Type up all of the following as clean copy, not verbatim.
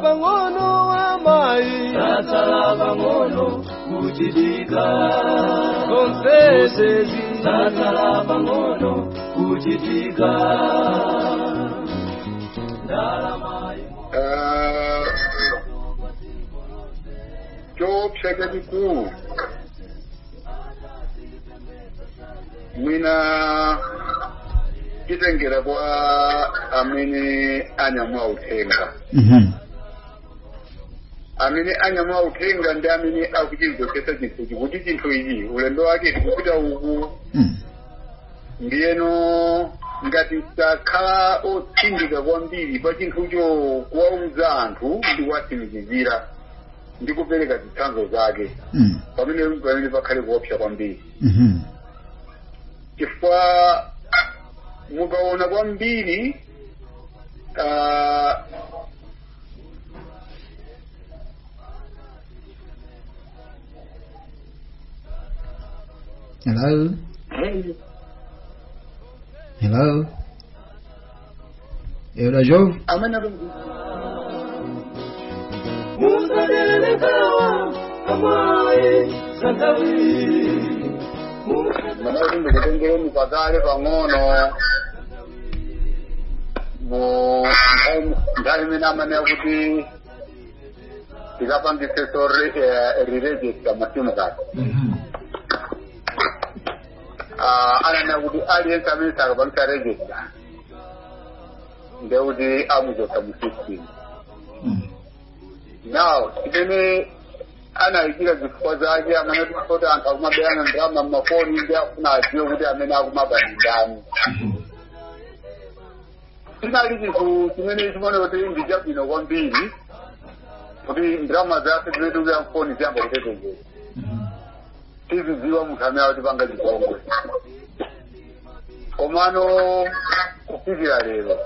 pangono amai Tatala pangono kuchitika konsezi Tatala pangono kuchitika Chopsha kikuu mwina kitengera kwa amene anyamwa uthenga amene anyamwa uthenga ndi amene akuchizokesa chinthu kuti chinthu ichi ulendo wake tikupita uku ndiyeno ngati sakhala otsindika kwambiri pa chinthucho kuwauza anthu ndi kuwatsimikizira ndi kupereka zitsanzo zake pamene pakhale kuopsa kwambiri chifukwa mukaona kwambiri Hello. Hello. Era Joe. Musadelekawa amai santawi Mana ndikutengere mupatale pang'ono mu ndali imene amene akuti tikapangise re-register masimu kati anana kuti aliyense amene sakapangisa register ndekuti amuzosa mu system. Now imene anayikira zifukwa zake amene tikoti anthu akumaberana ndalama mmafoni ndi afuna adziwe kuti amene akumabani ndani. Sinali chinthu chimene chimaoneka kuti ndi chabwino kwambiri kuti ndalama zathu zimene tikuyira mfoni ziyamba kutetezera. Tizidziwa munthu amene akutipanga chipongwe. Komano kufikira lero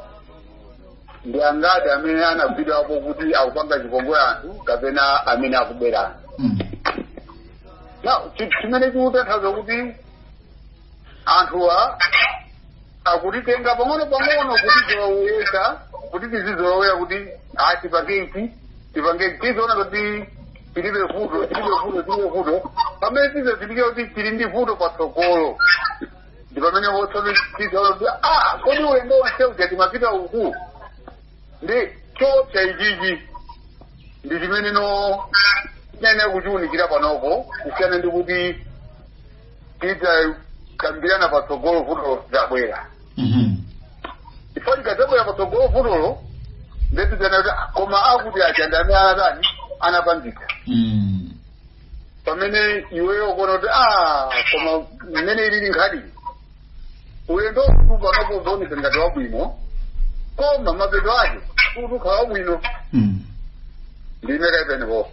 ndi angati amene anagwidwapo kuti akupanga chipongwe anthu kapena amene akuberana. Chimene chikutanthauza kuti anthuwa akutitenga pang'ono kuti zowaweza kuti tizizolowera kuti tipange tizoona kuti tilibe vuto pamene tizazindike kuti tili ndi vuto patsogolo ndi pamene tizoona kuti kodi ulendo wonse uja timapita uku ndi chopsa ichichi ndi chimene nene kuchiunikira panopo kusiyana ndi kuti tidzakambirana patsogolo vuto zabwera. Ifo likadzabwera patsogolo vutolo ndetidzana kuti koma akuti achanda amene anatani anapangika. Pamene iweyo ukuona kuti koma mmene ilili nkhani ulendo uku panopo uzaoneka ngati wabwino koma mapeto ake ukhala wabwino. Ndine kaipenepo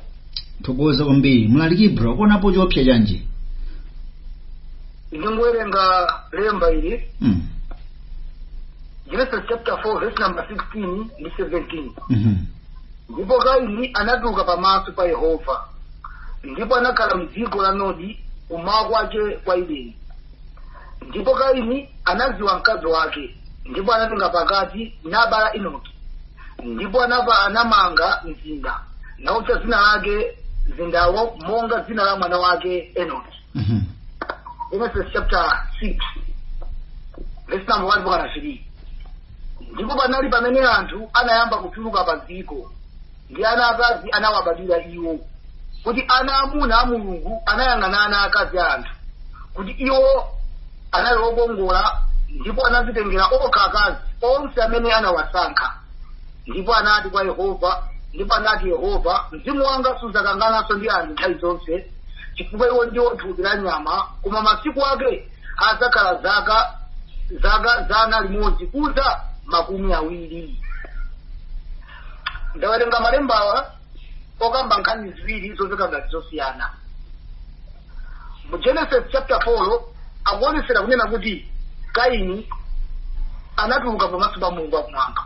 Toboza kwambiri mulali bro kuonapo chopsa chanji ndingowerenga lemba ili Genesis chapter 4 verse number 16 ndi 17. Ndipo Kaini anatuluka pamaso pa Yehova ndipo anakhala m'dziko la Nodi kumawa kwace kwa Edeni. Ndipo Kaini anaziwa mkazi wake ndipo anatenga pakati nabala Enoki. Ndipo anamanga mzinda nautcha dzina lake mzindawo monga dzina la mwana wake Enoki. Genesis chapter 6 verse number 1 mpaka 3. Ndipo panali pamene anthu anayamba kutuluka pa dziko ndi ana akazi anawabadwira iwo kuti ana amuna a Mulungu anayang'ana ana akazi a anthu kuti iwo anali okongola ndipo anazitengera okha akazi onse amene anawasankha. Ndipo anati kwa Yehova Yehova mzimu wanga sudzakangananso ndi anthu nthawi zonse chifukwa iwo ndiwo thupi la nyama koma masiku ake adzakhala zaka 100 kuza 20. Ndawerenga malembawa okamba nkhani ziwiri zomveka ngati zosiyana. Mu Genesis chapter 4 akuonesera kunena kuti Kaini anatuluka pamaso pa Mulungu akumwamba.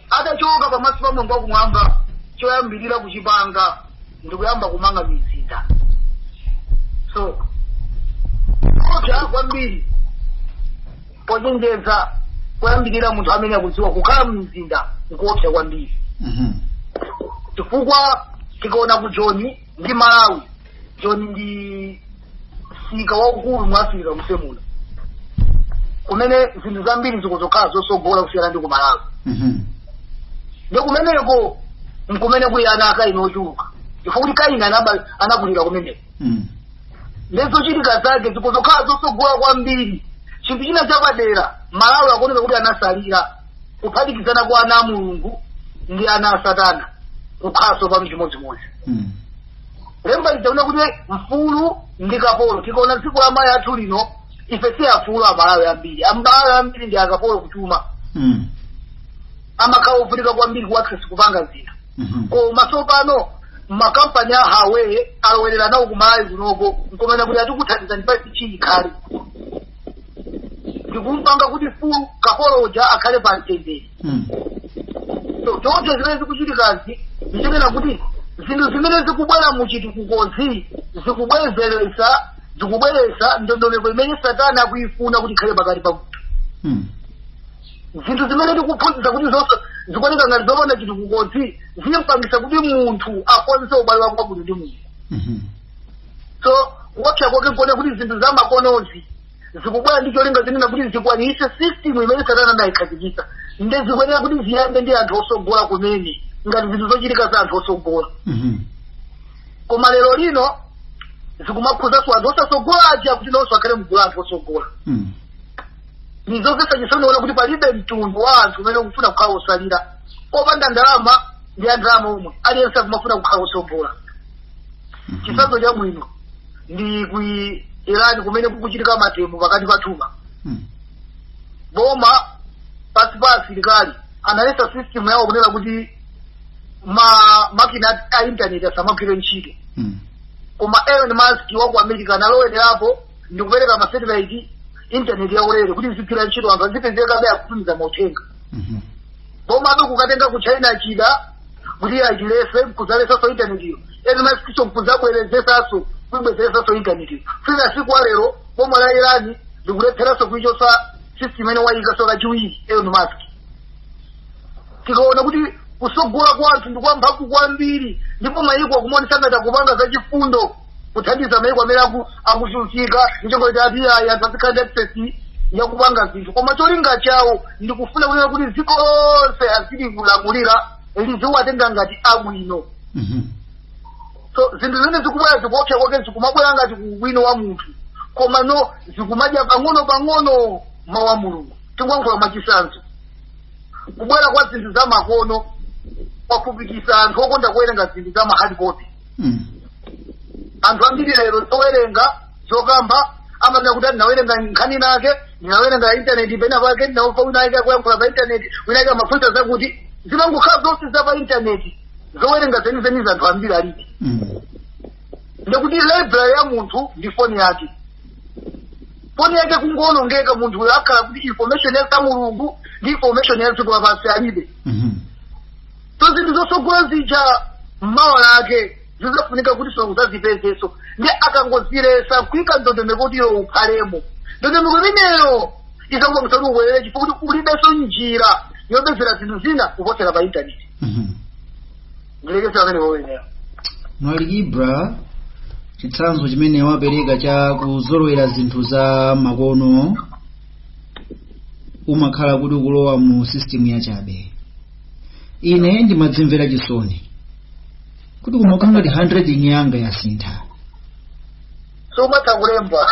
Atachoka pamaso pa Mulungu akumwamba choyambirira kuchipanga ndikuyamba kumanga mizinda. So kocha kwambiri pochenjeza kuyambirira munthu amene akudziwa kukhala mmizinda nkuopsa kwambiri. chifukwa tikaona ku John ndi Malawi. John ndi sika waukulu mu Africa msemuno kumene zinthu zambiri zikuzokhala zosogola kusiyana ndi ku Malawi. Ndi kumeneko nkumene kuli ana akaina ochuluka chifukwa kuti kaina anakulira kumeneko. Lezo chitika zake zikuzokhala zosogola kwambiri. Chinthu china chapadera Malawi akuoneka kuti anasalira kuphatikizana kwa ana a Mulungu ndi ana a Satana kukhaso pa chimodzimodzi. Lemba litaona kuti mfulu ndi kapolo tikaona tsiku la mayi athu lino ife si afulu Amalawi ambiri. Amalawi ambiri ndi akapolo kuchuma. Amakhala ovutika kwambiri ku access kupanga zinthu. Koma tsopano makampani a Huawei alowerera nawo ku Malawi kunoko nkomena kuti atikuthandiza ndi pasi chikhali. Ndikumpanga kuti fulu kapolo uja akhale pa mtendere. So choncho zimene zikuchitikazi ndichonena kuti zinthu zimene zikubwera mu chitukukozi zikubweretsa ndondomeko imene Satana akuyifuna kuti ikhale pakati pa munthu. Zinthu zimene tikuphunzitsa kuti zonse zikuoneka ngati zopanda chitukukozi zimpangisa kuti munthu akonze ubale wake wabwino ndi Mulungu. So kuopsa kwake kuone kuti zinthu za makonozi zikubwera ndi cholinga zinena kuti zikwanise system imene Satana anayikhazikitsa ndi zikuyenera kuti ziyambe ndi anthu osogola kumene ngati zinthu zochitika za anthu osogola. Koma lero lino zikumakhuzanso anthu osasogola aja kuti nonso akhale mgulu anthu osogola. Nizomvetsa chisoni kuti palibe mtundu wa anthu umene ukufuna kukhala osalira opanda ndalama ndi andalama omwe aliyense akumafuna kukhala osogola. Chitsanzo chabwino ndi ku Iran kumene kukuchitika matemu pakati pa Tuba. Boma pasi pa asilikali analesa system yawo kunena kuti makina a internet asamagwire ntchito. Koma Elon Musk wa ku America analowerapo ndi kupereka ma satellite internet ya ulere kuti zigwira ntchito anthu azipezeka be akutumiza mauthenga. Boma ado kukatenga ku China chida kuti achilese kuzalesa so internet iyo. Elon Musk so kuzabwerezesaso kubwezesaso internet iyo. Fika siku lero boma la Iran likuletheranso kuichosa system ene wayika so kachiwiri Elon Musk. Tikaona kuti kusogola kwa anthu ndi kwa mphamvu kwambiri ndipo mayiko akumonisana takupanga za chifundo kuthandiza mayiko amene akuchulukika njengo kuti ati anthu access yakupanga zinthu koma cholinga chawo ndi kufuna kunena kuti dziko lonse azili kulamulira liziwatenga ngati abwino. So zinthu zimene zikubwera zikuopsa kwake zikumabwera ngati kubwino wa munthu koma no zikumadya pang'ono mawu a Mulungu. Tingoyankhula mwachisanzo kubwera kwa zinthu za makono kwakupikisa anthu okonda kuwerenga zinthu za hard copy. Anthu ambiri lero zowerenga zokamba amanena kuti ndinawerenga nkhani nake ndinawerenga internet pena pake ndinaumva wina ake akuyankhula pa internet wina ake amafunsa zakuti zimangokhala zonse za pa internet zowerenga zenizeni za anthu ambiri alibe. Ndikuti library ya munthu ndi foni yake. Foni yake kungonongeka munthu uyo akhala kuti information ya Mulungu ndi information ya dziko lapansi alibe. So zinthu zosogola zija mmawa lake zizafunika kuti sokuzazipezeso ndi akangoziresa kuika ndondomeko kuti iyo ukhalemo. Ndondomeko imeneyo izangomutsa kuti ubwerere chifukwa kuti ulibenso njira yopezera zinthu zina kuposera pa internet. Ndilekesa amene wowenera. Mwali Ibra chitsanzo chimene wapereka cha kuzolowera zinthu za makono umakhala kuti ukulowa mu system ya chabe. Ine ndimadzimvera chisoni kuti kumakhala ngati 100 yanga yasintha. So umatha kulemba.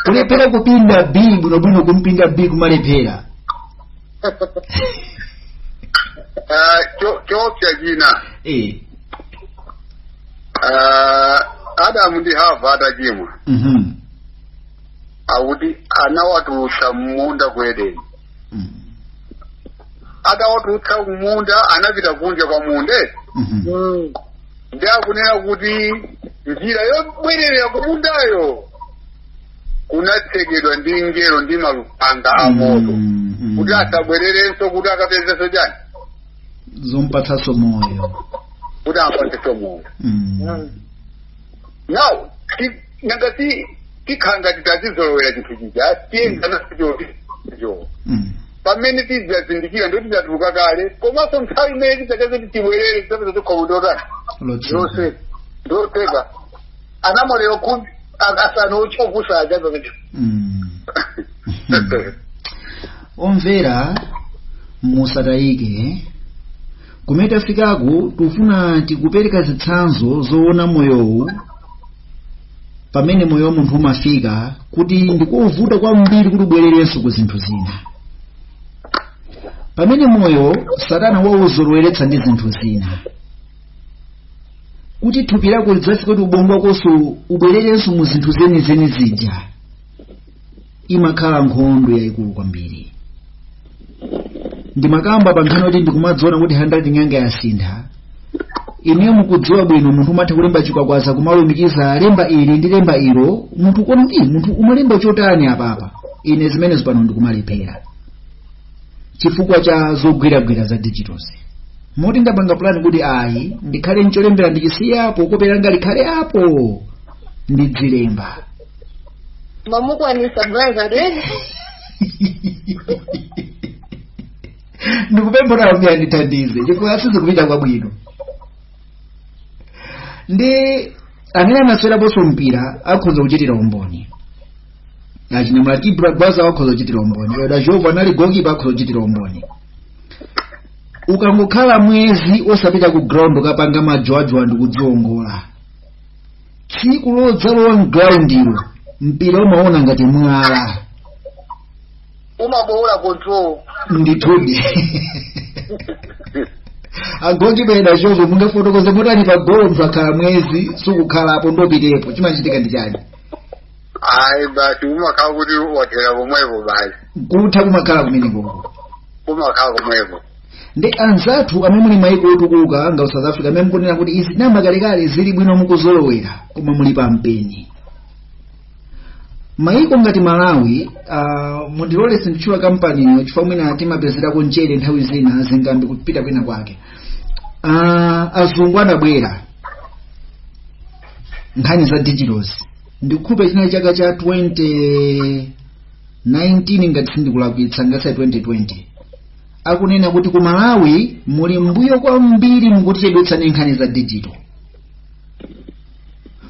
Kulephera kupinda B bwinobwino kumpinda B kumalephera. Choopsa china Adamu ndi Hava atachimwa akuti anawatulutsa munda ku Edeni. Atawatulutsa kumunda anapita kunja kwa munde. Ndi akunena kuti njira yobwerera ku mundayo kunatsekedwa ndi ngelo ndi malupanga a moto kuti asabwererenso kuti akapezeso chani zompatsaso moyo kuti ampatseso moyo. Now nangati tikhanga titazizolowera chinthu chija tiyendana sicho pamene tizazindikira ndo tizatuluka kale komanso nthawi imene tizakeze tibwerere tisapeza tikhaundotani ndoteka anamwalero khumi asanu ochokusaja pamene omvera musatayike kumene tafikaku tufuna tikupereka zitsanzo zoona moyowu pamene moyo wa munthu umafika kuti ndikovuta kwambiri kuti ubwererenso ku zinthu zina pamene moyo satana wauzoloweretsa ndi zinthu zina kuti thupi lako lidzafika kuti ubongo wakonso ubwererenso mu zinthu zenizeni zija imakhala nkhondo yayikulu kwambiri ndimakamba pa nkhani kuti ndikumadziona kuti 100 ng'anga yasintha ine mukudziwa bwino munthu umatha kulemba chikwakwaza kumalumikiza lemba ili ndi lemba ilo munthu kuona kuti munthu umalemba chotani apapa ine zimenezo pano ndikumalephera chifukwa cha zogwiragwira za digitals moti ndapanga plan kuti ayi ndikhale ncholembera ndichisiyapo kopera ngalikhale apo ndidzilemba mamukwanisa brother ndikupemphera kuti andithandize chifukwa sizikupita kwabwino ndi amene anasweraponso mpira akhoza kuchitira umboni achinyamula Kibra Gwaza akhoza kuchitira umboni oda Jehova anali goalkeeper akhoza kuchitira umboni ukangokhala mwezi osapita ku ground ukapanga majwajwa ndikudziwongola tsiku lodzalowa mgroundiro mpira umaona ngati mwala umabola control ndithudi agoalkeeper eda Jehova mungafotokoze motani pa golo mfakhala mwezi sukukhalapo ndopitepo chimachitika ndi chani ayi basi umakhala kuti wathera komwepo basi kutha kumakhala kumeneko kumakhala komwepo ndi anzathu amene muli maiko otukuka nga South Africa amene mukunena kuti izi namba kalekale zili bwino mukuzolowera koma muli pa mpeni maiko ngati Malawi mundilole sinditchula kampaniyo chifukwa mwina timapezerako mchere nthawi zina zingambi kupita kwina kwake azungu anabwera nkhani za digitals ndikukhupa china chaka cha 2019 ngati sindikulakwitsa ngasa 2020 akunena kuti ku Malawi muli mbuyo kwambiri mukutichedwetsani nkhani za digital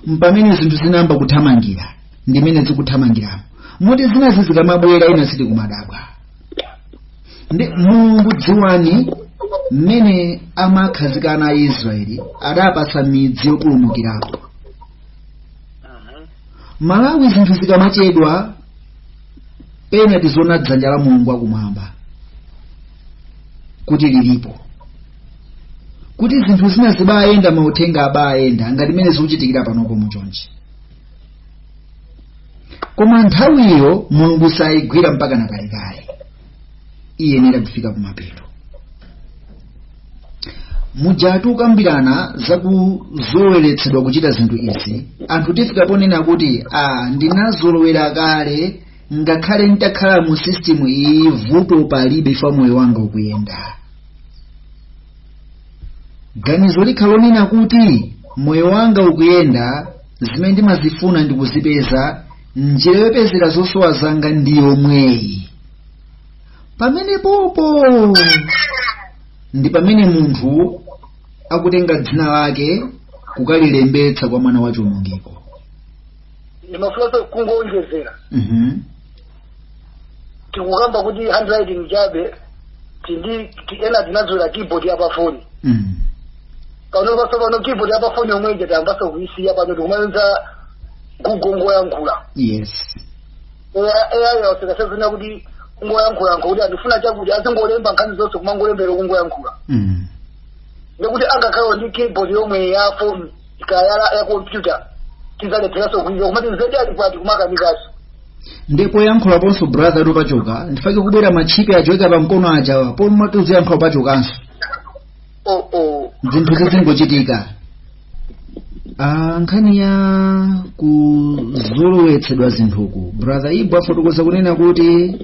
mpamene zinthu zinayamba kuthamangira ndimene zikuthamangiramo moti zina zizikamabwera ina siti kumadabwa ndi Mulungu dziwani mmene amakhazikana a Israeli adapasa midzi yopulumukirapo Malawi zinthu zikamachedwa pena tizona dzanja la Mulungu akumwamba kuti lilipo kuti zinthu zina zibayenda mauthenga abayenda ngati mene zikuchitikira panopo muchonchi koma nthawiyo Mulungu sayigwira mpaka nakalekale iyenera kufika kumapeto mujatu kambirana zakuzoloweretsedwa kuchita zinthu izi anthu tifika ponena kuti ndinazolowera kale ngakhale nitakhala mu system iyi vuto palibe ifa moyo wanga ukuyenda ganizo likhalonena kuti moyo wanga ukuyenda zimene ndimazifuna ndikuzipeza njira yopezera zosowa zanga ndiyomweyi pamene popo ndi pamene munthu akutenga dzina lake kukalilembetsa kwa mwana wa chiwonongeko ndimafuna kungonjezera tikukamba kuti handwriting chabe ena tinazula keyboard yapafoni kaunopa sopano keyboard yapafoni omwe ija tayambaso kuisiya pano tikumayenza kugongoyankhula yes eyayo sikasazina kuti kungoyankhula kuti andifuna chakuti azingolemba nkhani zonse kumangolembera kungoyankhula ndikuti angakhalewo ndi keyboard yomwe ya phone ikayala ya computer tizalepheraso kuiza kumati nzedi alipati kumakanikaso ndipo yankhula ponso brother topachoka ndifake kubwera machipi achoeka pa mkono aja poni matuzi yankhula pachokanso zinthu zizingochitika nkhani ya kuzolowetsedwa zinthuku brother Ibu afotokoza kunena kuti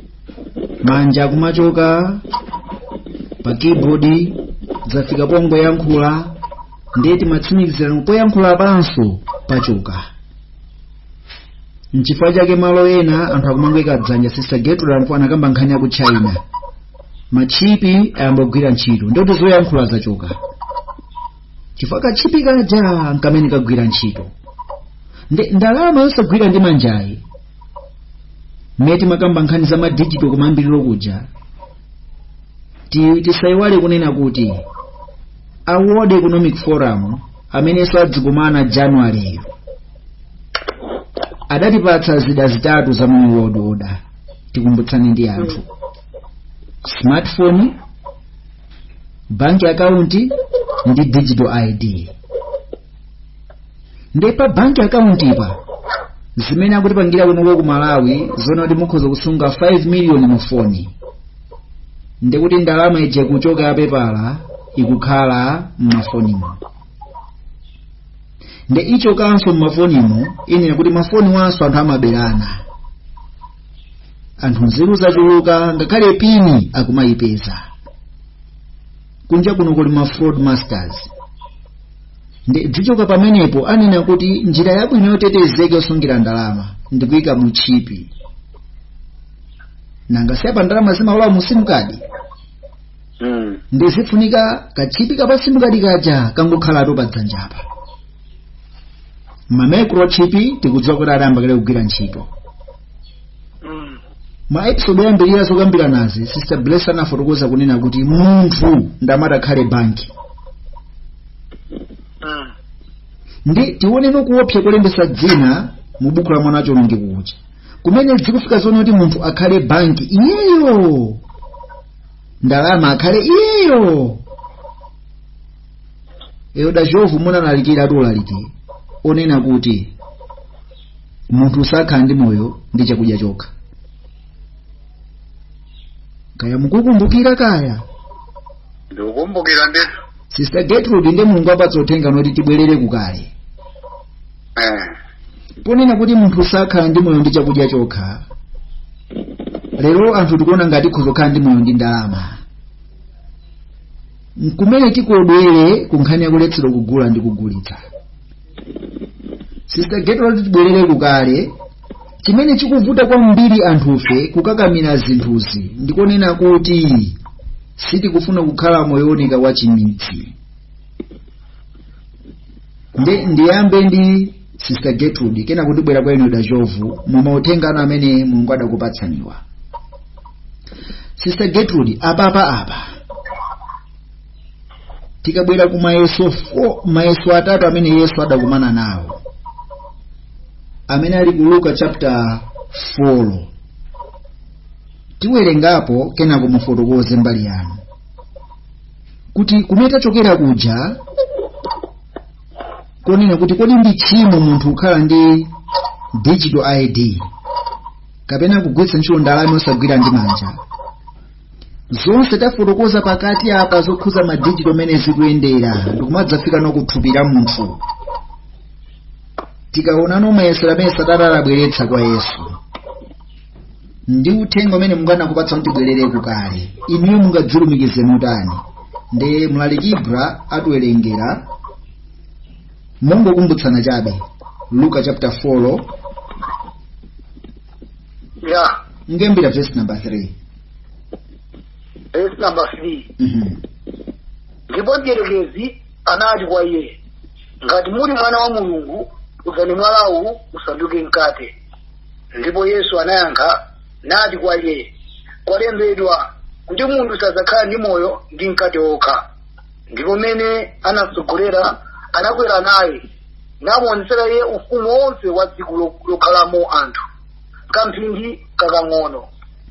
manja akumachoka pa keyboard zafika pongo yankhula ndeti matsimikizira poyankhula panso pachoka Nchifukwa chake malo ena anthu akumangweka dzanja Sister Gertrude ndipo anakamba nkhani ya ku China. Machipi ayambogwira ntchito ndikuti zoyankhula zachoka. Chifukwa kachipi kaja nkamene kagwira ntchito. Ndalama yosagwira ndi manjayi. Meti makamba nkhani za madigital kumambiriro kuja. Tisaiwale kunena kuti a World Economic Forum amenenso adzikumana January adatipatsa zida zitatu za mu world order. Tikumbutsani ndi anthu: smartphone, bank account ndi digital ID. Ndepa bank account ipa zimene akutipangira kuno ku Malawi zona kuti mukhoza kusunga 5 million mu foni. Ndikuti ndalama ije kuchoka pepala ikukhala m'mafonimo. Nde icho kanso m'mafonimo ine kuti mafoni wanso anthu amaberana. Anthu nzeru zachuluka ngakhale pini akumayipeza. Kunja kuno kuli ma fraud masters. Nde dzichoka pamenepo anena kuti njira yabwino yotetezeka yosungira ndalama ndikuyika mu chipi. Nanga sepa ndalama zimalowa mu sim card. Ndizifunika kachipi kapa sim card kaja kangokhala pa dzanjapa. Ma microchip tikudziwa kuti adayamba kale kugwira ntchito. Ma episode yambirira zokambira nazi Sister Bless anafotokoza kunena kuti munthu ndamata khale banki. Ndi tione nokuopsa kulembesa dzina mu buku la mwana wacholonge kuja. Kumene zikufika zone kuti munthu akhale banki iyeyo. Ndalama akhale iyeyo. Eyo da Jovu muna nalikira dolaliki. Onena kuti munthu sakhala ndi moyo ndi chakudya chokha. Kaya mukukumbukira kaya? Ndikukumbukira ndetu. Sister Gertrude ndi Mulungu apatsa uthenga noti tibwerere kukale. Ponena kuti munthu sakhala ndi moyo ndi chakudya chokha. Lero anthu tikuona ngati khozokhala ndi moyo ndi ndalama. Nkumene tikodwere ku nkhani yakuletsedwa kugula ndi kugulitsa. Sister Gertrude tibwerere kukale. Chimene chikuvuta kwambiri anthufe kukakamira zinthuzi ndikonena kuti sitikufuna kukhala moyo wonika wa chimitsi. Ndiyambe ndi Sister Gertrude kena kuti bwera kwa ino da Jovu mumauthenga amene Mulungu adakupatsaniwa. Sister Gertrude apa tikabwera ku mayeso atatu amene Yesu adakumana nawo, amene ali ku Luka chapter 4. Tiwerengapo kena kumufotokoze mbali yanu kuti kumeta chokera kuja konena kuti kodi ndi chimo munthu kukhala ndi digital ID kapena kugwiritsa ntchito ndalama osagwira ndi manja. Zonse tafotokoza pakati apa zokhuza ma digital mene zikuyendera ndikumadzafika nokuthupira munthu. Tikaonano mayesero amene Satana adabweretsa kwa Yesu ndi uthenga umene Mulungu anakupatsa kuti bwerere kukale, inuyo mungadzilumikize motani? Nde mlalikibra atiwerengera mongokumbutsana chabe Luka chapter 4 ngembira verse number 3. Verse number 3. Ndipo mdierekezi anati kwa iye, ngati muli mwana wa Mulungu uzani mwalawu usanduke mkate. Ndipo Yesu anayankha nati kwa iye, kwalembedwa kuti munthu sadzakhala ndi moyo ndi mkate wokha. Ndipo mene anatsogolera anakwera naye namuonetsera iye ufumu wonse wa dziko lokhalamo anthu, kamphindi kakang'ono.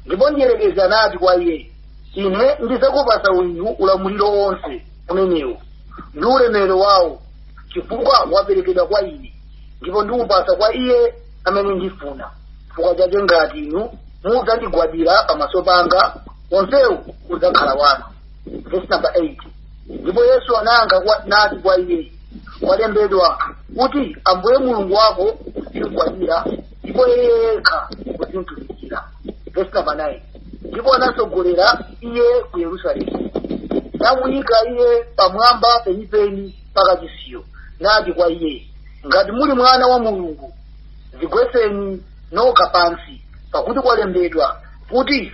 Ndipo mdierekezi anati kwa iye, ine ndizakupasa uyu ulamuliro wonse umenewu ndi ulemerero wawo, chifukwa waperekedwa kwa ine, ndipo ndiupasa kwa iye amene ndifuna. Chifukwa chake ngati inu mudzandigwadira pamaso panga, onsewu udzakhala wanu. Verse number 8. Ndipo Yesu anayankha nati kwa iye, kwalembedwa kuti Ambuye Mulungu wako uzimugwadira ndipo iye yekha uzimtumikira. Verse number 9. Ndipo anatsogolera iye ku Yerusalemu namuyika iye pamwamba penipeni pakachisiyo nati kwa iye, ngati muli mwana wa Mulungu zigwetseni noka pansi pakuti kwalembedwa kuti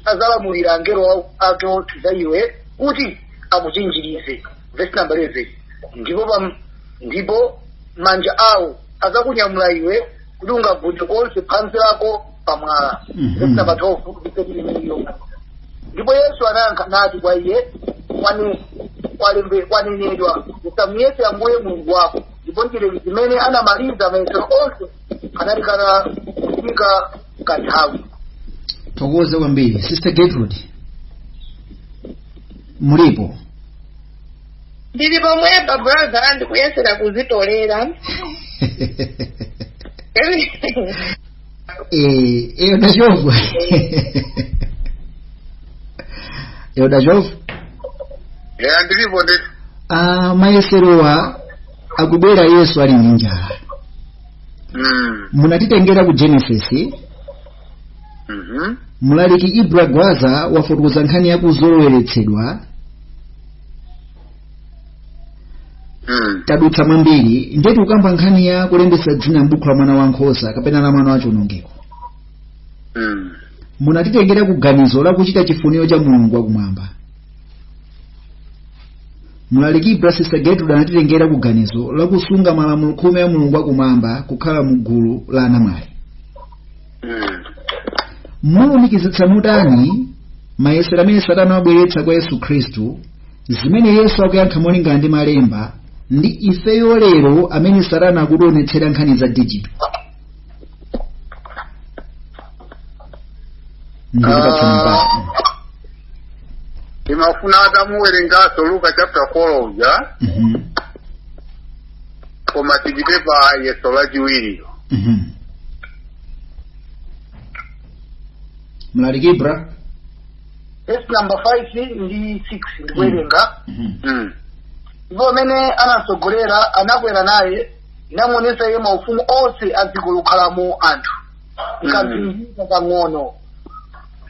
azalamulira angelo ake za iwe kuti akuchinjirize. Verse number 11. Ndipo manja awo azakunyamula iwe kuti ungavunje konse phansi lako pamwala. Verse number 12. Ndipo Yesu anayankha nati kwa iye, kwanenedwa usamuyese Ambuye Mulungu wako. Ndipo njira zimene anamaliza mayesero onse anali kufika kanthawi. Tokoze kwambiri. Sister Gertrude, mulipo? Ndili pomwepa brother, ndikuyesera kuzitolera. Eyo dachovu. Eyo dachovu. Ndilipo ndi. Mayeserowa akubwera Yesu ali ndi njala. Munatitengera ku Genesis. Mulaliki Ibra Gwaza wafotokoza nkhani ya kuzoloweretsedwa. Tadutsa mwambiri ndeti ukamba nkhani ya kulembesa dzina m'buku la Mwana Wankhosa kapena la Mwana Wachonongeko. Munatitengera ku ganizo la kuchita chifuniro cha Mulungu wakumwamba. Mulaliki Ibra Sister Gertrude anatitengera ku ganizo la kusunga malamulo 10 ya Mulungu wakumwamba kukhala mu gulu la anamwali. Mulumikizitsa mutani mayesero amene Satana wabweretsa kwa Yesu Khristu, zimene Yesu akuyankha molingana ndi malemba, ndi ifeyo lero amene Satana akutionetsera nkhani za digital. Imafuna atamuwerengaso Luka chapter 4 uja. Koma tigite pa yeso la chiwiri. Mulaliki Ibra. Verse number 5 ndi 6 ndikuwerenga. Ndipo amene anasogolera anakwera naye namuonesa iye maufumu onse adziko lokhalamo anthu. Nkamzinjika pang'ono.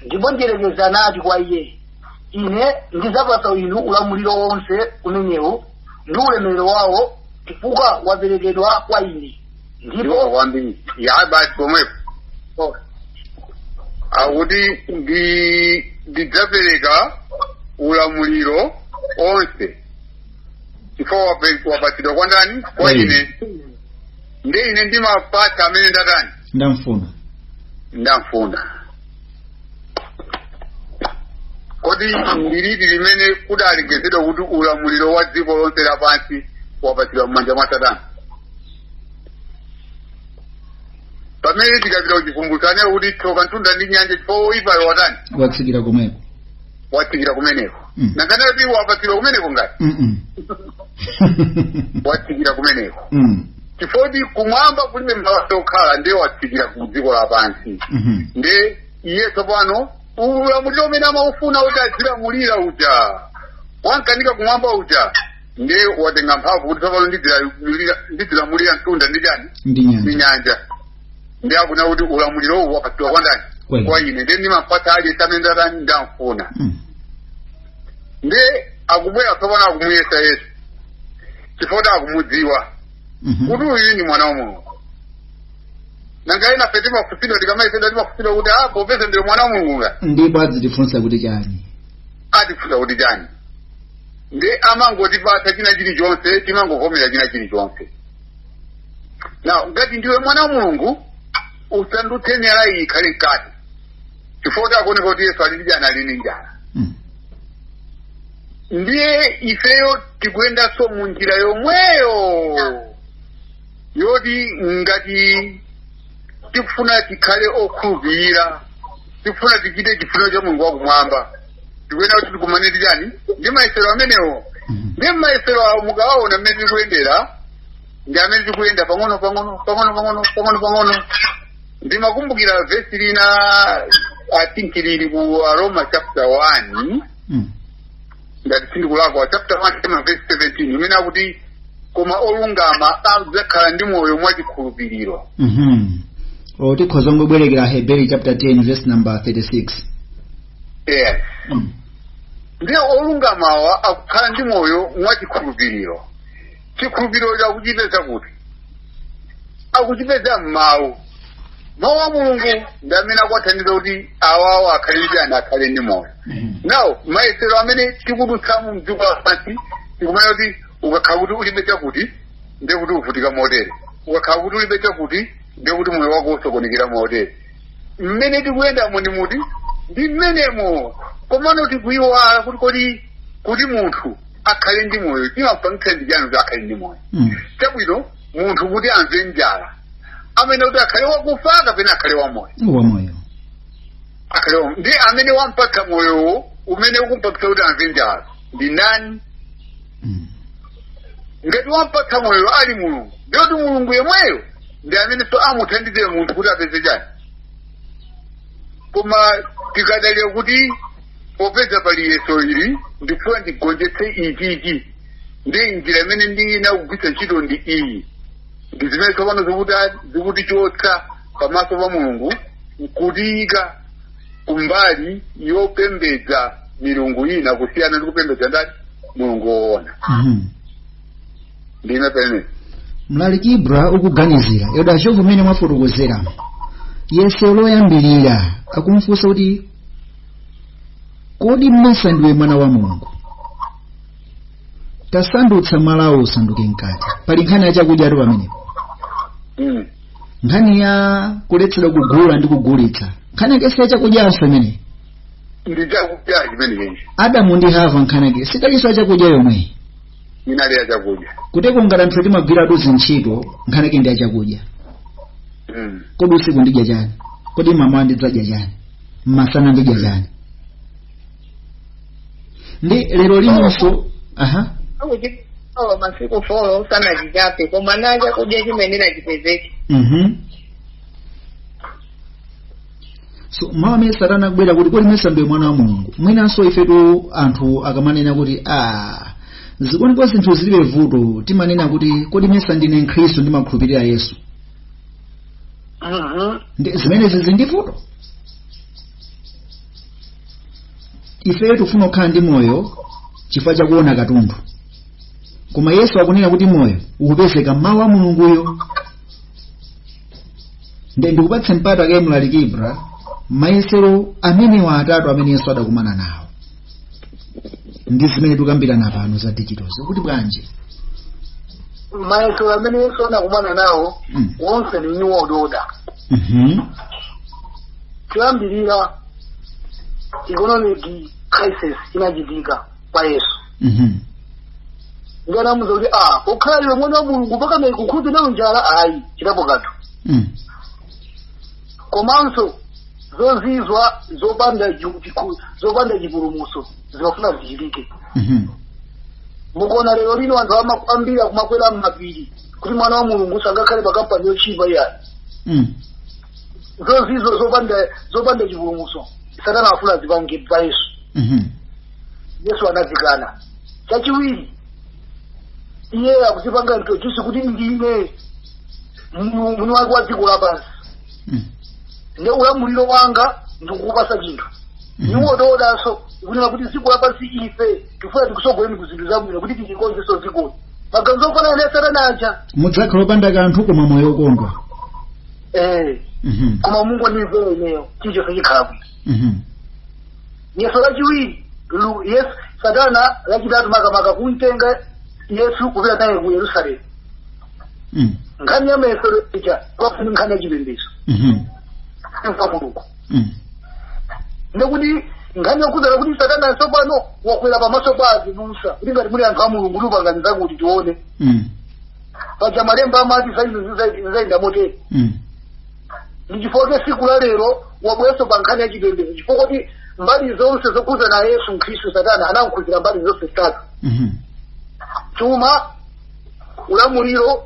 Ndipo njerekeza anati kwa iye, ine ndizapasa inu ulamuliro wonse umenewu ndi ulemerero wawo chifukwa waperekedwa kwa ine. Ndipo wambiri ya basi pomwepo. Akuti ndidzapereka ulamuliro onse chifukwa wapatsidwa kwa ndani? Kwa ine. Ndi ine ndimapatsa amene ndatani? Ndamfuna. Kodi ndilidi limene kudalengezedwa kuti ulamuliro wa dziko lonse lapansi wapatsidwa m'manja mwa Satana? Pamene tikapita kuchivumbulutso kuti tsoka ntunda ndi nyanja chifukwa oyipayo watani? Watsikira kumeneko. Nangati kuti wapatsidwa kumeneko ngati? Watsikira kumeneko. Chifukwa kumwamba kulibe malo okhala ndiye watsikira ku dziko lapansi. Nde iye tsopano ulamuliro umene amaufuna kuti azilamulira uja wankanika kumwamba uja nde watenga mphamvu kuti tsopano ndizilamulira mtunda ndi chani? Ndi nyanja. Ndi akuna kuti ulamuliro uwu wapatsidwa kwa ndani? Kwa ine. Nde ndimapatsa aliyense amene ndatani ndamfuna. Nde akubwera tsopano akumuyesa Yesu chifukwa akumudziwa kuti uyu ndi mwana wa Mulungu. Nanga ina fete mafusido tikamaisedwa timafusido kuti popeza ndi mwana wa Mulungu. Ndipo adzitifunsa kuti chani? Atifunsa kuti chani? Nde amangotipatsa china chilichonse, timangovomera china chilichonse. Na ngati ndiwe mwana wa Mulungu usandutse nyala iyi ikhale mkati chifukwa akuoneka kuti Yesu ali ndi ali ndi njala. Ndiye ifeyo tikuyendanso mu njira yomweyo yoti ngati tikufuna tikhale okhulupirira, tikufuna tichite chifuniro cha Mulungu wakumwamba, tikuyenera kuti tikumane ndi chani? Ndi mayesero amenewo. Ndi mayesero awo mukawaona mmene tikuyendera ndi amene tikuyenda pang'ono. Ndimakumbukira vesi lina I think lili ku Roma chapter 1 ngati sindikulakwa chapter 1 verse 17 imene akuti koma olungama adzakhala ndi moyo mwachikhulupiriro. Tikhoza ngobwerekera Hebrew chapter 10 verse number 36. Yes. Ndiye olungamawa akukhala ndi moyo mwachikhulupiriro. Chikhulupiriro chakuchipeza kuti akuchipeza mmawu mawu a mulungu ndi amene akwathandiza kuti awawo akhale njani akhale ndi moyo. Now mayesero amene tikudutsamu mdziko lapansi tikumana kuti ukakhala kuti ulibe chakuti ndiye kuti uvutika motere, ukakhala kuti ulibe chakuti ndiye kuti moyo wako usokonekera motere. Mmene tikuyendamo ndi muti ndi mmenemo komano tikuyiwala kuti munthu akhale ndi moyo timapangitsa ndi chanu kuti akhale ndi moyo. Chabwino munthu kuti amve njala amene kuti akhale wakufa kapena akhale wamoyo akhale ndi amene wampatsa moyowo umene ukumpatsa kuti amve njala ndi nani? Ngati wampatsa moyo ali mulungu ndiye kuti mulungu yemweyo ndi amene so amuthandizire munthu kuti apeze chani. Koma tikadalira kuti popeza pali yeso ili ndifuna ndigonjetse ichi ndi njira imene ndina kugwitsa ntchito ndi iyi ndi zimene tsopano zikuti chotsa pamaso pa mulungu nkutiyika kumbali yopembedza milungu ina kusiyana ndi kupembedza ndani mulungu woona. Ndime pene Mlaliki Ibra ukuganizira yodacho kumene mwafotokozera yeso loyambirira akumfunsa kuti kodi mmesa ndiwe mwana wa mulungu tasandutsa malawo usanduke mkate pali nkhani ya chakudya atu pamenepo. Nkhani ya kuletsedwa kugula ndi kugulitsa nkhani yake ya chakudyanso imene ndi chakudya chimene Adamu ndi Hava nkhani yake sikaliso ya chakudya yomwe inali ya chakudya kuteko ngati anthu timagwira tuzi ntchito nkhani yake ndi ya chakudya. Kodi usiku ndidya chani, kodi mama ndidzadya chani, masana ndidya chani. Ndi lero linonso masiku folo sanachichape koma nacha kudya chimene nachipezeke. So mawa amene Satana akubwera kuti kodi mmesa ndiwe mwana wa mulungu mwinanso ifetu anthu akamanena kuti zikonipo zinthu zilibe vuto timanena kuti kodi mmesa ndine Mkhristu ndimakhulupirira Yesu. Zimenezi zindi vuto. Ife tufuna kukhala ndi moyo chifukwa chakuona katundu koma Yesu akunena kuti moyo ukupezeka mawu a mulunguyo. Ndikupatse mpata ke Mlaliki Ibra mayesero amene wa atatu amene Yesu adakumana nawo ndi zimene tikambirana pano za digital kuti bwanji mayesero amene Yesu anakumana nawo wonse ni new world order. Kuyambirira economic crisis inachitika pa Yesu. Ngana muzo kuti okhala iwe mwana wa mulungu mpaka kukhudza nawo njala ayi chitapo kanthu. Komanso zozizwa zopanda chipulumutso zimafuna zichitike. Mukuona lero lino anthu amakwambira kumakwera m'mapiri kuti mwana wa mulungu sangakhale pakampani yochipa iyayi. Zozizwa zopanda chipulumutso Satana afuna zipange pa Yesu. Yesu anazikana. Chachiwiri iye akuzipanga introduce kuti ndine mwini wake wa dziko lapansi. Ndi ulamuliro wanga ndikukupasa chinthu. Niwo dodaso kunena kuti dziko lapansi ife tifuna tikusogoleni ku zinthu zabwino kuti tichikonzeso dzikoli. Maganizo ofanana ndi Satana aja. Mudzakhala opanda kanthu koma moyo okondwa. Koma Mungu ndimvera ineyo chicho sachikhala bwino. Yesu lachiwiri Yesu Satana lachitatu makamaka kumtenga Yesu kupita naye ku Yerusalemu. Nkhani ya mayesero icha kwafuna nkhani ya chipembedzo. Mulungu. Ndikuti nkhani yokudzala kuti Satana tsopano wakwera pamaso pa azibusa kuti ngati muli anthu a Mulungu tipanganiza kuti tione. Paja malemba amati zaida motere. Ndichifukwa siku la lero wabweso pa nkhani ya chipembedzo chifukwa kuti mbali zonse zokhudza na Yesu Mkhristu Satana anamkhuzira mbali zonse zitatu. Chuma, ulamuliro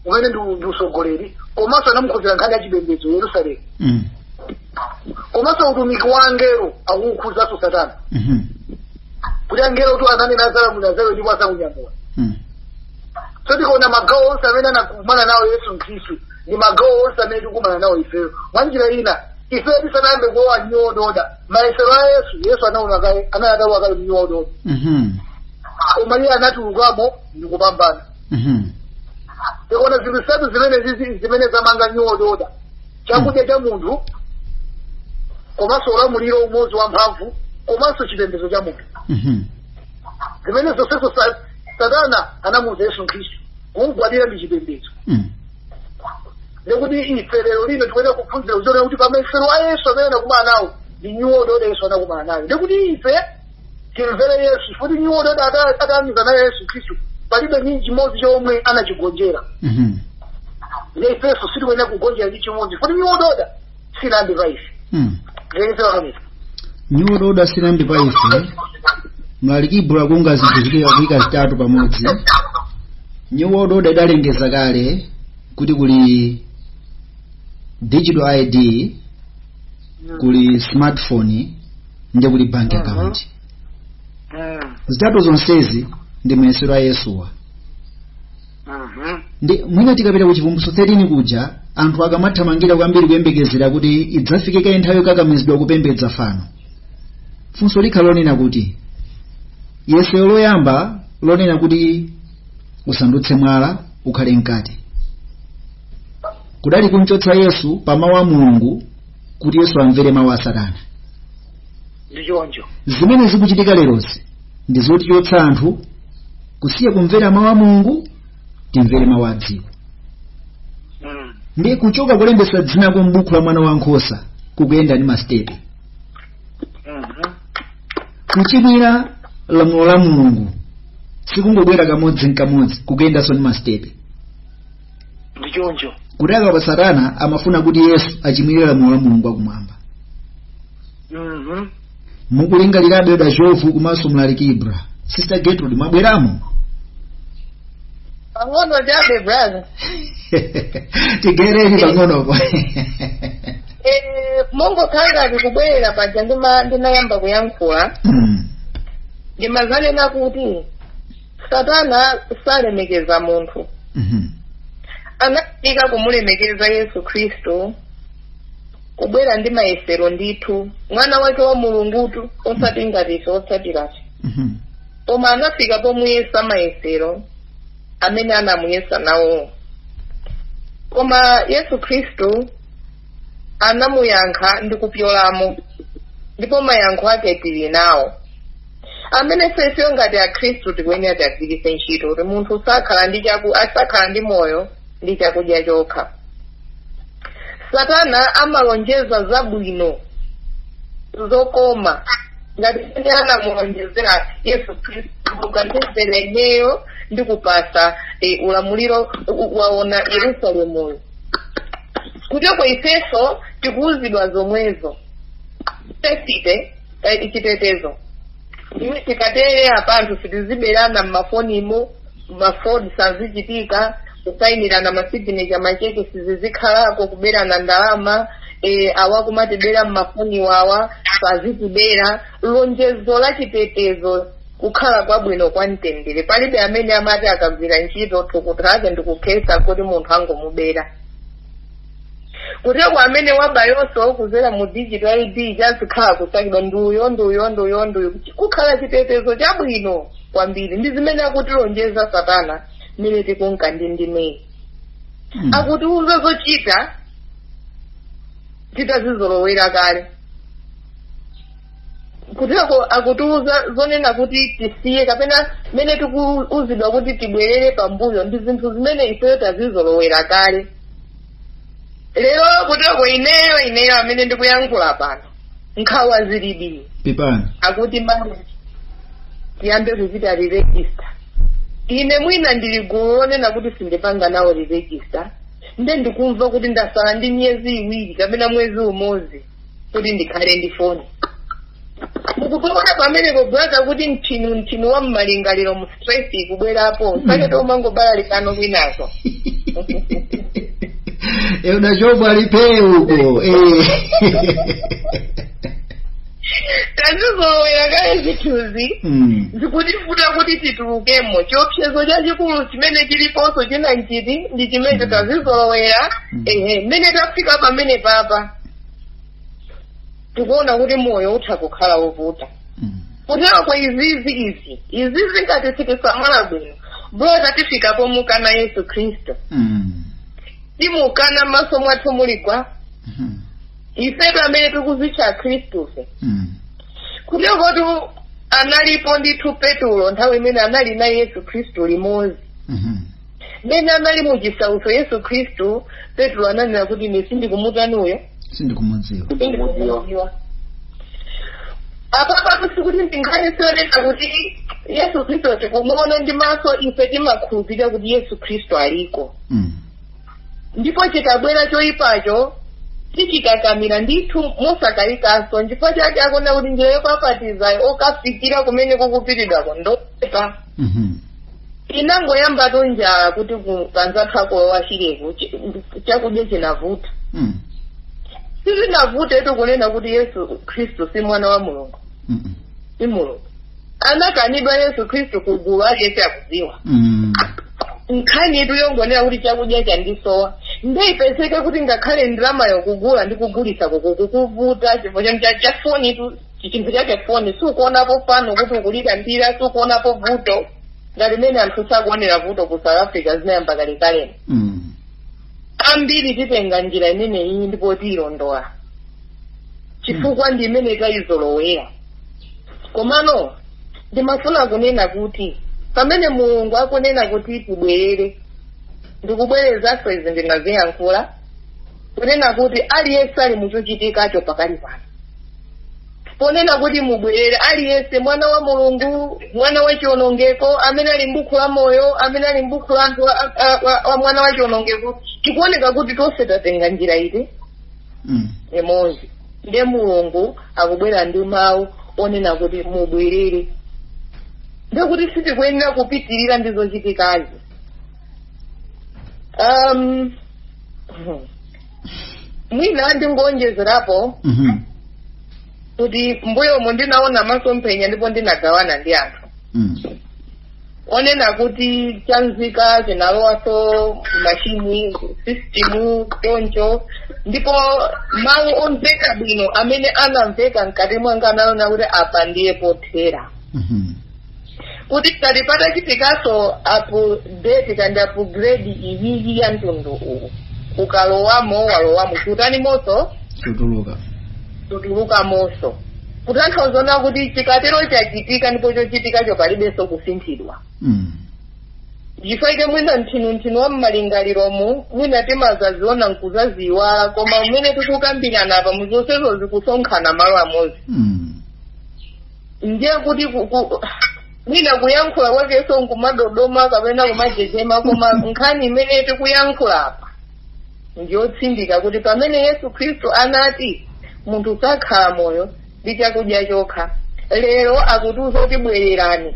umene ndi usogoleri komanso anamkhuzira nkhani ya chipembedzo Yerusalemu. Komanso utumiki wa angelo akukhuzanso Satana. Kuti angelo tu ananena za Munazaro ndipo asakunyamula. So tikuona magawo onse amene anakumana nawo Yesu Mkhristu ni magawo onse amene tikumana nawo ifeyo. Mwanjira ina ife tisanayambe kuwa new world order mayesero a Yesu anaona kale anayatawa kale new world order. Koma iye anatulukamo ndikupambana. tikuona zinthu zitatu zimene zamanga new world order: chakudya cha munthu, komanso ulamuliro umodzi wa mphamvu, komanso chipembedzo cha munthu. Zimene zonsezo Satana anamuuza Yesu Khristu kumugwadira ndi chipembedzo. Ndikuti ife lero lino tikuyenera kuphunzira kuziona kuti pamaisero a Yesu amene anakumana nawo ndi new world order Yesu anakumana nayo. Ndikuti ife timvere Yesu, futi new world order atamiza naye Yesu Khristu palibe ni chimodzi chomwe anachigonjera. Ne ifeso sitikuyenera kugonjera ndi chimodzi, futi new world order sinambi pa ife. New world order sinambi pa ife. Mlalikibula kunga zinthu zikuyika zitatu pamodzi. New world order idalengeza kale kuti kuli digital ID, kuli smartphone, ndi kuli bank account. Zitatu zonsezi ndi mayesero a Yesuwa. Ndi mwina tikapita ku Chivumbulutso 13 kuja anthu akamathamangira kwambiri kuyembekezera kuti idzafikike nthawi yokakamizidwa kupembedza fano. Funso likhala lonena kuti yesero loyamba lonena kuti usandutse mwala ukhale mkate. Kudali kumchotsa Yesu pa mawu a Mulungu kuti Yesu amvere mawu a Satana. Zimene zikuchitika lerozi ndi zotichotsa anthu kusiya kumvera mawu a Mulungu timvere mawu a dziko. Ndi kuchoka kulembesa dzina kwa m'buku la Mwana Wankhosa kukuyenda ndi masitepe. Kuchimwira lamulo la Mulungu sikungobwera kamodzi nkamodzi kukuyendanso ndi masitepe. Kudaka pa Satana amafuna kuti Yesu achimwire lamulo la Mulungu akumwamba. Mukulingalirabe Yoda Jovu komanso Mlalikibra. Sister Gertrude mwabweramo? Pang'ono chabe brother. Tigereni pang'onopo. Mongo kanga ndikubwerera paja ndinayamba kuyankhula. Ndimazanena kuti Satana salemekeza munthu. Anafika kumulemekeza Yesu Khristu kubwera ndi mayesero ndithu, mwana wake wa Mulungutu osati ngati ife otsatirafe. Koma anafika pomuyesa mayesero amene anamuyesa nawo. Koma Yesu Khristu anamuyankha ndi kupyolamo, ndipo mayankho ake tili nawo. Amene sefeyo ngati a Khristu tikuyenera tagwiritse ntchito kuti munthu asakhala ndi moyo ndi chakudya chokha. Satana amalonjeza zabwino zokoma ngati ene anamulonjezera Yesu Khristu kukandizera ineyo ndi kupasa ulamuliro waona Yerusalemu. Kuteko ifeso tikuuzidwa zomwezo. Tesite ichitetezo. Iwe tikatere abantu sitiziberana mmafonimo, mafodi sazichitika, kusayinirana masignature macheke sizizikhalako kuberana ndalama, awakumatibera mmafoni wawa sazitibera. Lonjezo la chitetezo kukhala kwabwino kwa mtendere. Palibe amene amati akagwira ntchito tukuthaze ndikukhesa kuti munthu angomubera. Kuteko amene wabayonso kuzera mu digital ID chazikhala kusakidwa nduyo kukhala chitetezo chabwino kwambiri. Ndi zimene akutilonjeza Satana mene tikunka ndime. Akutiuza zochita titazizolowera kale. Kuteko akutiuza zonena kuti tisiye kapena mene tikuuzidwa kuti tibwerere pambuyo ndi zinthu zimene ifeyo tazizolowera kale. Lero kuteko ineyo amene ndikuyankhula pano nkhawa zilibi. Pipani. Akuti mama tiyambe kuchita re-register. Ine mwina ndili gulu lonena kuti sindipanga nawo re-register. Nde ndikumva kuti ndasala ndi myezi 2 kapena mwezi umodzi kuti ndikhale ndi foni. Mukuona pamene pobwaka kuti mchinu wa mmalingaliro mu stress kubwerapo sake tomangobala likano kwinazo. Yoda Jovu alipeo huko. Tazizolowera kale zituzi zikutifuta kuti titulukemo. Chiopsezo chachikulu chimene chiliponso china nchiti ndi chimene tazizolowera. Mmene tafika pamene papa tikuona kuti moyo utha kukhala wovuta. Kutero kwa izizi ngati sitisamala bwino bora tifikapo mukana Yesu Kristo timukana maso mwathu muligwa ife amene tikuzitcha Khristu fe kuti kuti analipo ndithu Petulo nthawi imene anali na Yesu Kristu limodzi mene anali muchisautso Yesu Kristu Petulo ananena kuti ine sindikumutanuyo sindikumudziwa apa sikuti ndingayesereka kuti Yesu Kristu tikumuona ndi maso ife timakhulupirira kuti Yesu Kristu aliko ndipo chikabwera choyipacho tichikakamira ndithu mosakayikaso ndipo chake akona kuti njira yopapatizayo okafikira kumene kukupiridwako ndopepa inangoyambato njala kuti kukanzathu ako washireku chakudya chinavuta sizinavuta etu kunena kuti Yesu Kristu si mwana wa Mulungu si Mulungu anakanidwa Yesu Kristu kugulu ake chakudziwa nkhani yetu yongonera kuti chakudya chandisowa ndeyipeseke kuti ngakhale ndirama yokugula ndikugulisa kukuvuta chifo cha foni tu chinthu chake foni sukuonapo pano kuti ukulira mbira sukuonapo vuto ngati mene anthu sakuonera vuto ku South Africa zinayamba kalekale ambiri titenga njira imene iyi ndipo tiyilondola chifukwa ndi imene tayizolowera komano ndimafuna kunena kuti pamene Mulungu akunena kuti tibwerere ndikubwereza izi ndinaziyankhula kunena kuti aliyense ali muchochitikacho pakali pano ponena kuti mubwerere aliyense mwana wa Mulungu mwana wa chiwonongeko amene ali m'buku la moyo amene ali m'buku la anthu wa mwana wa chiwonongeko tikuoneka kuti tonse tatenga njira iti imodzi ndiye Mulungu akubwera ndi mawu onena kuti mubwerere ndikuti sitikuyenera kupitirira ndizochitikazi mwina ndingonjezerapo kuti mbuyomo ndinaona masomphenya ndipo ndinagawana ndi anthu onena kuti chanzika chinalowaso mashini system choncho ndipo mawu omveka bwino amene anamveka mkati mwanga anaona kuti apa ndiye pothera kuti kati patachitikaso update kandi upgrade iyi ya mtundu uwu ukalowamo walowamo chutani moso tutuluka moso kutanthauza kuti chikatero chachitika ndipo chochitikacho palibenso kusinthidwa chifukwa mwina nthinunthinu wa m'malingaliromu mwina timazaziona nkuzaziwala koma umene tikukambirana apa muzonsezo zikusonkhana malo amodzi ndiye kuti mwina kuyankhula kwakeso nkumadodoma kapena kumajejema koma nkhani imene tikuyankhula apa ndiyotsindika kuti pamene Yesu Kristu anati munthu sakhala moyo ndi chakudya chokha lero akutiuza kuti bwererani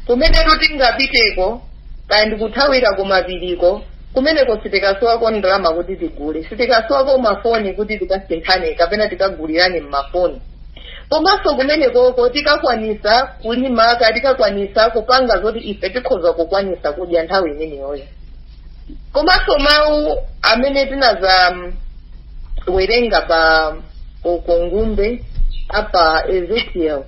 kumene tingapiteko kaya ndikuthawira kumapiriko kumeneko sitikasowako ndalama kuti tigule sitikasowako mafoni kuti tikasinthane kapena tikagulirani mmafoni komanso kumenekoko tikakwanisa kulima tikakwanisa kupanga zoti ife tikhoza kukwanisa kudya nthawi imeneyoyo komanso mawu amene tinaza werenga pa ukungumbe apa Ezekiel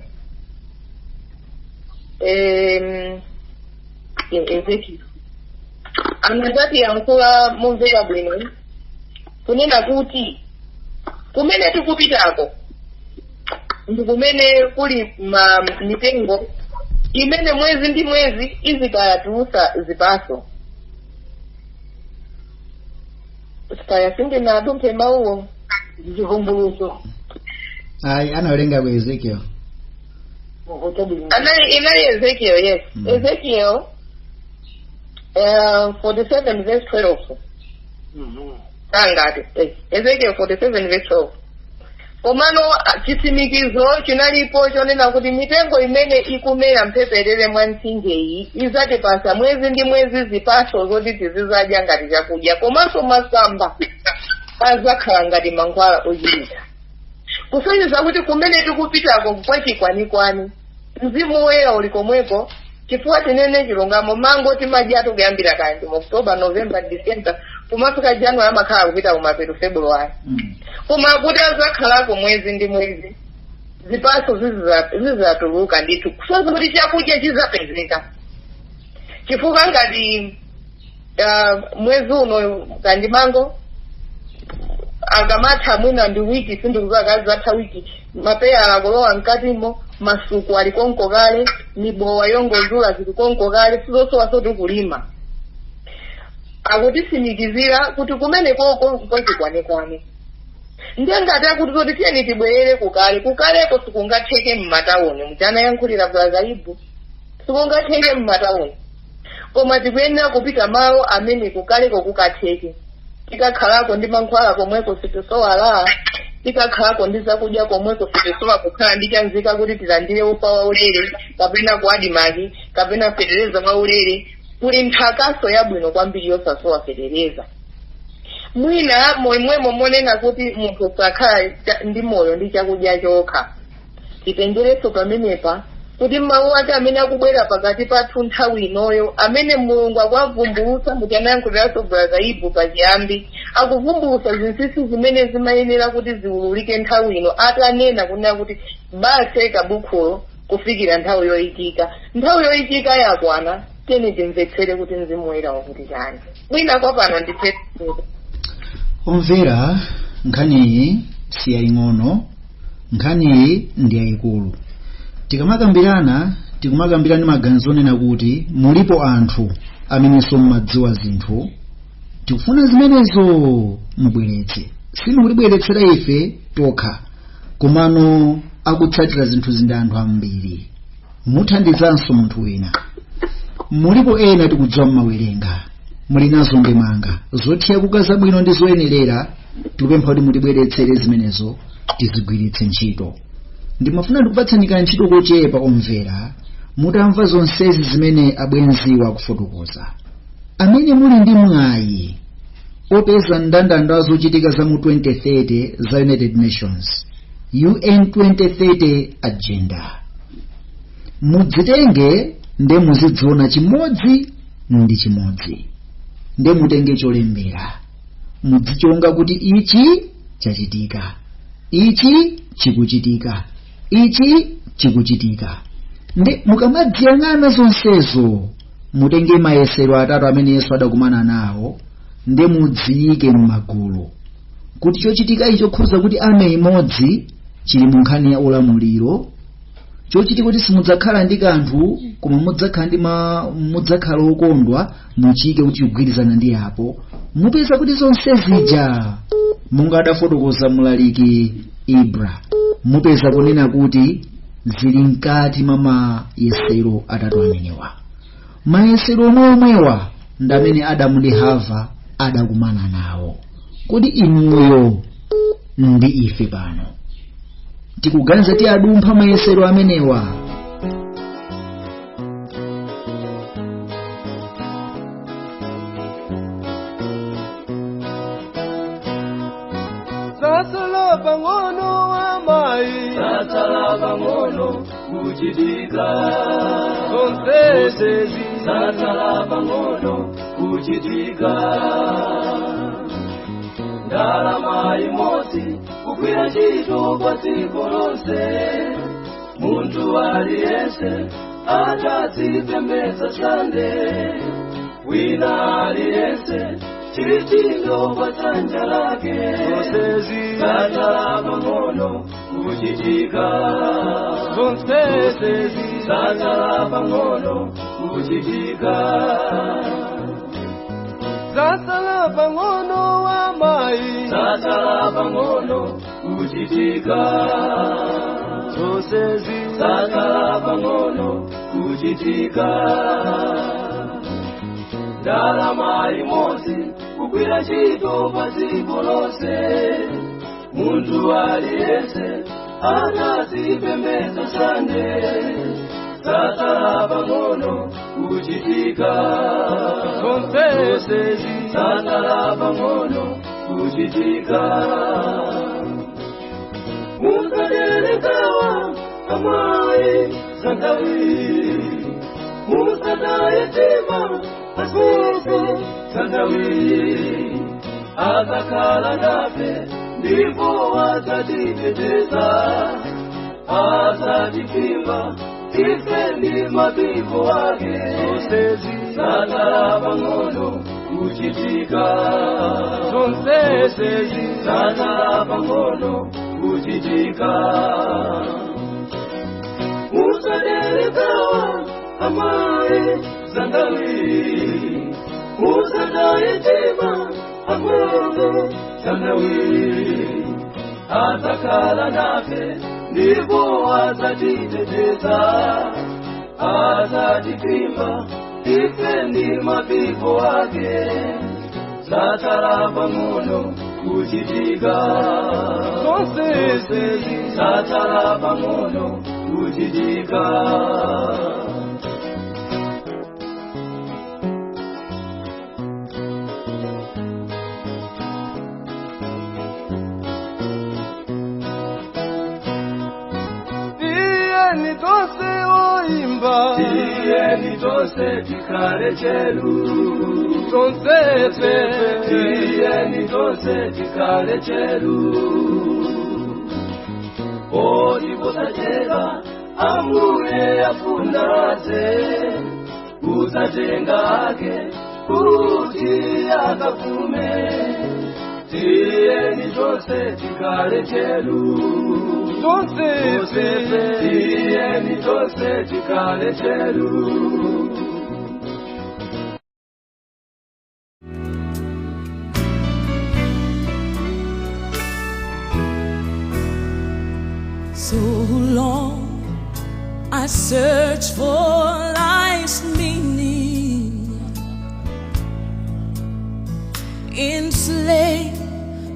anazati yankhula mumveka bwino kunena kuti kumene tikupitako ndi kumene kuli mitengo imene mwezi ndi mwezi izikayatulusa zipaso sikayasinde nadumphe mawuwo zivumbuluso ayi anawerenga kwa Ezekiel inali Ezekiel yes Ezekiel 47 verse 12 angati Ezekiel 47 verse 12 komano chisimikizo chinalipo chonena kuti mitengo imene ikumera mpheperere mwa mtsinje iyi izatipasa mwezi ndi mwezi zipaso zoti tizizadya ngati chakudya komanso masamba azakhala ngati mankhwala ochirika kusonyeza kuti kumene tikupitako kwachikwanikwani mzimu woyera uli komweko chifukwa tinene chilungamo mango timadyatu kuyambira kandi mu October November December kumafika January amakhala kupita kumapeto February koma kuti azakhalako mwezi ndi mwezi zipaso zizatuluka ndithu kusonyeza kuti chakudya chizapezeka chifukwa ngati mwezi uno kandimango akamatha mwina ndi wiki sindikuziwa kazi atha wiki mapeya akulowa mkatimo masuku ali konko kale mibowa yongozula zili konko kale sizosowa soti kulima akutisimikizira kuti kumene koko kozikwanekwane ndiye ngati akuti zoti tiyeni tibwerere kukaleko sikungatheke mmatawuni mchana yankhulira brazaibu sikungatheke mmatawuni koma tikuyenera kupita malo amene kukaleko kukatheke tikakhalako ndi mankhwala komweko sitisowala tikakhalako ndi zakudya komweko sitisowa kukhala ndi chanzika kuti tilandire upa waulere kapena kuadimaki kapena fetereza waulere kuli nthakaso yabwino kwambiri yosasowa fetereza mwina momwemo monena kuti munthu sakhala ndi moyo ndi chakudya chokha titengereso pamenepa kuti mawu ake amene akubwera pakati pathu nthawi inoyo amene mulungu akwavumbulutsa muchanayankhuliraso brazaibu pachiyambi akuvumbulutsa zinsinsi zimene zimayenera kuti ziwululike nthawi ino atanena kunena kuti base kabukhulo kufikira nthawi yoyikika yakwana tene timvetsere kuti mzimu woyera wakuti chani mwina kwa pano ndipete omvera nkhaniyi si yaying'ono nkhaniyi ndi yayikulu tikumakambirana maganizo onena kuti mulipo anthu amenenso mumadziwa zinthu tikufuna zimenezo mubweretse simulibweretsera ife tokha komano akutsatira zinthu zindi anthu ambiri muthandizanso munthu wina mulipo ena tikudziwa mmawerenga muli nazo ndemanga zothiya kukaza bwino ndi zoyenerera tikupempha kuti mutibweretsere zimenezo tizigwiritse ntchito ndimafuna ndikupatsani ntchito kochepa omvera mutamva zonsezi zimene abwenziwa kufotokoza amene muli ndi mwayi opeza ndandanda zochitika za mu 2030 za United Nations UN 2030 agenda mudzitenge nde muzidziona chimodzi ndi chimodzi nde mutenge cholembera mudzichonga kuti ichi chachitika ichi chikuchitika ichi chikuchitika nde mukamadziyang'ana zonsezo mutenge mayesero atatu amene Yesu adakumana nawo nde mudziyike m'magulu kuti chochitika icho khoza kuti ame imodzi chili mu nkhani ya ulamuliro chochitika kuti simudzakhala ndi kanthu koma mudzakhala okondwa muchike kuti kugwirizana ndi apo mupeza kuti zonse zija monga adafotokoza mlaliki Ibra mupeza kunena kuti zili mkati mwa mayesero atatu amenewa mayesero omwewa ndi amene Adamu ndi Hava adakumana nawo kuti inuyo ndi ife pano tikuganiza ti adumpha mayesero amenewa Sasala bangono amai Sasala bangono kuchitika Sonsezi Sasala bangono kuchitika Ndalama imodzi kugwira ntchito pa dziko lonse munthu aliyense atazipembedza sande wina aliyense chilichindo pa dzanja lake sasala pang'ono kuchitika sasala pang'ono kuchitika Sasala bangono amai sasala pang'ono kuchitika Sonsezi sasala pang'ono kuchitika ndalama imodzi kugwira ntchito pa dziko lonse munthu aliyense atazipembedza sande sasala pang'ono kuchitika Sonsezi sasala pang'ono kuchitika musaderekawa amai sandawi musadayetima asisi sandawi akakhala nafe ndipo azatiteteza azatipimba Ifendi mabibu wake Sonsezi Sata pangono kuchitika Sonsezi Sata pangono kuchitika Musadelekawa amae zandawi Musadaye tima amogo zandawi Atakala nafe Nipo azatiteteza Azatipima Ifendi mabibu wake Satara pangono kuchitika Sonsezi Satara pangono kuchitika Tieni tose tikare chelu Sonsese Tieni tose tikare chelu Odi botajega Amure afunase Utajenga ake Kuti akakume Tieni tose tikare chelu Sonsese Tieni tose tikare chelu So long I search for life's meaning, enslaved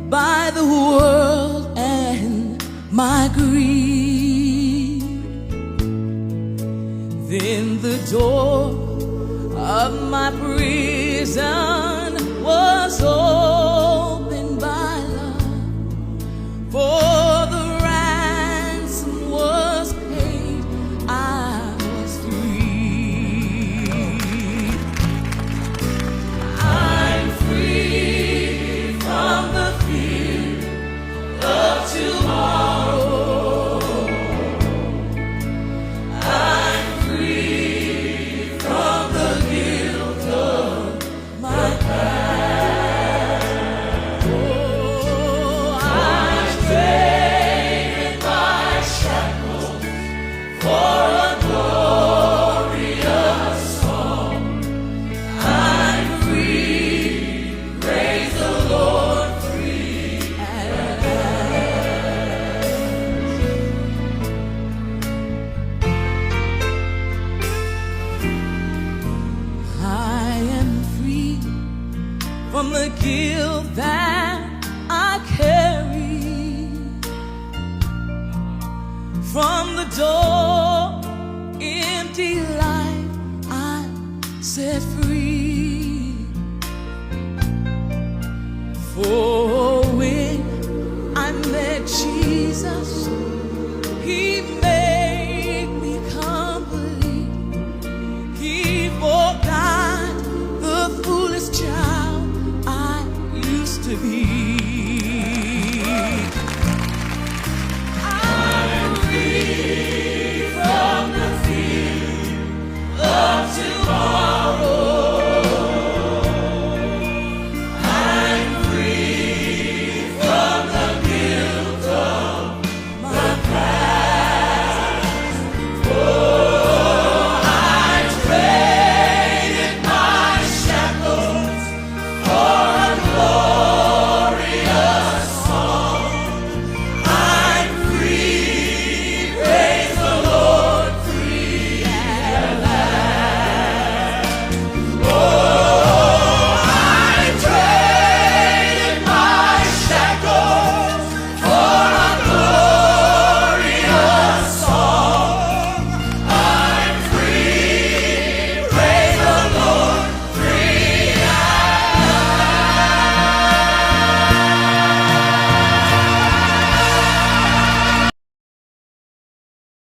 by the world and my greed. Then the door of my prison was opened by love, for the ransom was paid, I was free. I'm free from the fear of tomorrow. I'm free from the guilt of my past. Oh, I've traded my shackles for a glorious song. I'm free, praise the Lord, free at last. I am free from the guilt that I carry, from the door, empty life I'm set free. For